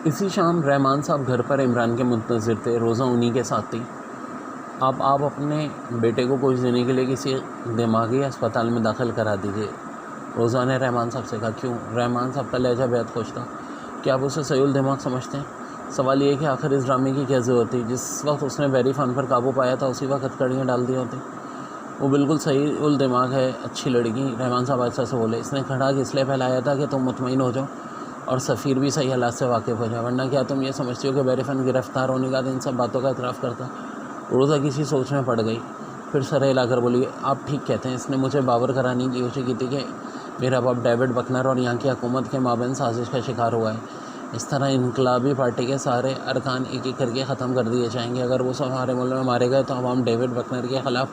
اسی شام رحمان صاحب گھر پر عمران کے منتظر تھے، روزہ انہی کے ساتھ تھی۔ آپ اپنے بیٹے کو کچھ دینے کے لیے کسی دماغی اسپتال میں داخل کرا دیجیے۔ روزہ نے رحمان صاحب سے کہا۔ کیوں؟ رحمان صاحب کا لہجہ بےحد خوش تھا۔ کیا آپ اسے صحیح الدماغ سمجھتے ہیں؟ سوال یہ کہ آخر اس ڈرامے کی کیا ضرورت تھی؟ جس وقت اس نے بیری فن پر قابو پایا تھا اسی وقت کڑیاں ڈال دی ہوتی۔ وہ بالکل صحیح الدماغ ہے، اچھی لڑکی، رحمان صاحب ایسا سے بولے۔ اس نے کھڑا اس لیے پھیلایا تھا کہ تم مطمئن ہو جاؤ اور سفیر بھی صحیح حالات سے واقف ہو جائے، ورنہ کیا تم یہ سمجھتی ہو کہ بیری فن گرفتار ہونے کا ان سب باتوں کا اعتراف کرتا؟ روزہ کسی سوچ میں پڑ گئی، پھر سر ہلا کر بولی، آپ ٹھیک کہتے ہیں۔ اس نے مجھے باور کرانے کی کوشش کی تھی کہ میرا باپ ڈیوڈ بکنر اور یہاں کی حکومت کے مابین سازش کا شکار ہوا ہے۔ اس طرح انقلابی پارٹی کے سارے ارکان ایک ایک کر کے ختم کر دیے جائیں گے۔ اگر وہ سب ہمارے ملک میں مارے گئے تو عوام ڈیوڈ بکنر کے خلاف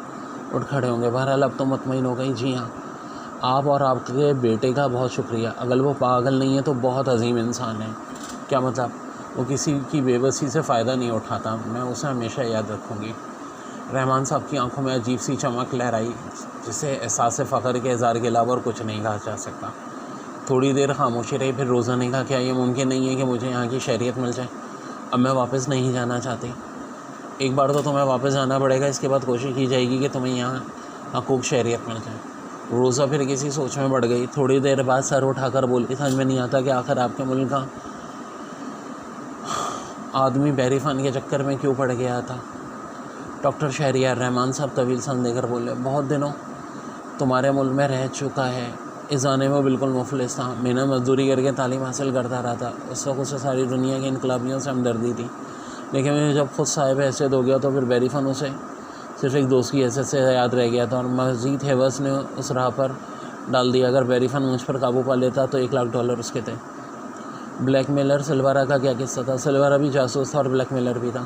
اٹھ کھڑے ہوں گے۔ بہرحال اب تو مطمئن ہو گئی؟ جی ہاں، آپ اور آپ کے بیٹے کا بہت شکریہ۔ اگر وہ پاگل نہیں ہے تو بہت عظیم انسان ہے۔ کیا مطلب؟ وہ کسی کی بے بسی سے فائدہ نہیں اٹھاتا۔ میں اسے ہمیشہ یاد رکھوں گی۔ رحمان صاحب کی آنکھوں میں عجیب سی چمک لہرائی، جسے احساس فخر کے اظہار کے علاوہ اور کچھ نہیں کہا جا سکتا۔ تھوڑی دیر خاموشی رہی، پھر روزہ نے کہا، کیا یہ ممکن نہیں ہے کہ مجھے یہاں کی شہریت مل جائے؟ اب میں واپس نہیں جانا چاہتی۔ ایک بار تو تمہیں واپس جانا پڑے گا، اس کے بعد کوشش کی جائے گی کہ تمہیں یہاں حقوق شہریت مل جائے۔ روزہ پھر کسی سوچ میں پڑ گئی، تھوڑی دیر بعد سر اٹھا کر بولی، سمجھ میں نہیں آتا کہ آخر آپ کے ملک کا آدمی بیری فن کے چکر میں کیوں پڑ گیا تھا؟ ڈاکٹر شہریار، رحمان صاحب طویل سانس لے کر بولے، بہت دنوں تمہارے ملک میں رہ چکا ہے۔ اس زمانے میں بالکل مفلس تھا، محنت مزدوری کر کے تعلیم حاصل کرتا رہا تھا۔ اس وقت اسے ساری دنیا کے انقلابیوں سے ہمدردی تھی، لیکن مجھے جب خود صاحب حیثیت ہو گیا تو پھر بیری فن اسے صرف ایک دوست کی حیثیت سے یاد رہ گیا تھا، اور مزید ہیوس نے اس راہ پر ڈال دیا۔ اگر بیری فن مجھ پر قابو پا لیتا تو $1,00,000 اس کے تھے۔ بلیک میلر سلوارا کا کیا قصہ تھا؟ سلوارا بھی جاسوس تھا اور بلیک میلر بھی تھا۔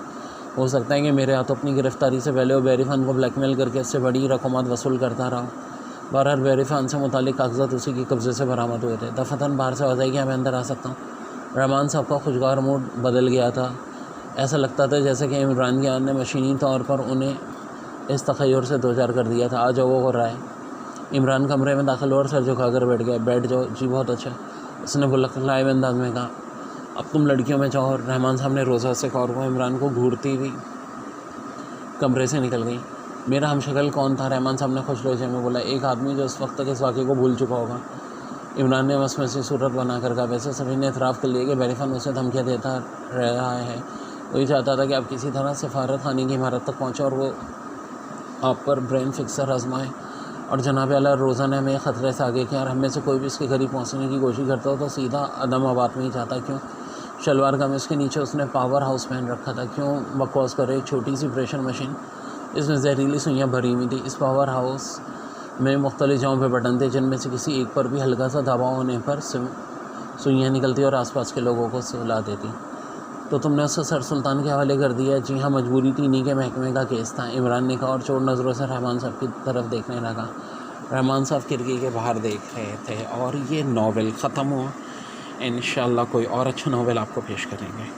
ہو سکتا ہے کہ میرے ہاتھوں اپنی گرفتاری سے پہلے وہ بیری فن کو بلیک میل کر کے اس سے بڑی رقومات وصول کرتا رہا۔ بہرحال بیری فن سے متعلق کاغذات اسی کے قبضے سے برآمد ہوئے تھے۔ دفتن باہر سے آواز آئی، کیا میں اندر آ سکتا ہوں؟ رحمان صاحب کا خوشگوار موڈ بدل گیا تھا۔ ایسا لگتا تھا جیسے کہ عمران کی آن نے مشینی طور پر انہیں اس تخیر سے دوچار کر دیا تھا۔ آ جاؤ، وہ ہو رہا ہے۔ عمران کمرے میں داخل ہوا اور سر جھکا کر بیٹھ گیا۔ بیٹھ جاؤ۔ جی بہت اچھا، اس نے بلکلائے انداز میں کہا۔ اب تم لڑکیوں میں جاؤ۔ رحمان صاحب نے روزہ سے کہا اور وہ عمران کو گھورتی ہوئی کمرے سے نکل گئی۔ میرا ہم شکل کون تھا؟ رحمان صاحب نے خوش لہجے میں بولا، ایک آدمی جو اس وقت تک اس واقعے کو بھول چکا ہوگا۔ عمران نے مسمسی صورت بنا کر کہا، ویسے سبھی نے اعتراف کر لیا کہ بیری فن اسے دھمکیاں دیتا رہا ہے۔ وہی چاہتا تھا کہ آپ کسی طرح سفارت خانے کی عمارت تک پہنچے اور وہ آپ پر برین فکسر آزمائے۔ اور جناب اعلیٰ، روزہ نے ہمیں خطرے سے آگے کیا، اور ہم میں سے کوئی بھی اس کے قریب پہنچنے کی کوشش کرتا ہو تو سیدھا عدم آباد میں ہی جاتا۔ کیوں؟ شلوار قمیص کے نیچے اس نے پاور ہاؤس پہن رکھا تھا۔ کیوں بکواس کر رہے؟ ایک چھوٹی سی پریشر مشین، اس میں زہریلی سوئیاں بھری ہوئی تھیں۔ اس پاور ہاؤس میں مختلف جگہوں پہ بٹن تھے، جن میں سے کسی ایک پر بھی ہلکا سا دباؤ ہونے پر سوئیاں نکلتی اور آس پاس کے لوگوں کو سلا دیتی۔ تو تم نے اسے سر سلطان کے حوالے کر دیا؟ جی ہاں، مجبوری تھی، انہی کے محکمے کا کیس تھا، عمران نے کہا اور چور نظروں سے رحمان صاحب کی طرف دیکھنے لگا۔ رحمان صاحب کھڑکی کے باہر دیکھ رہے تھے۔ اور یہ ناول ختم ہوا۔ انشاءاللہ کوئی اور اچھا ناول آپ کو پیش کریں گے۔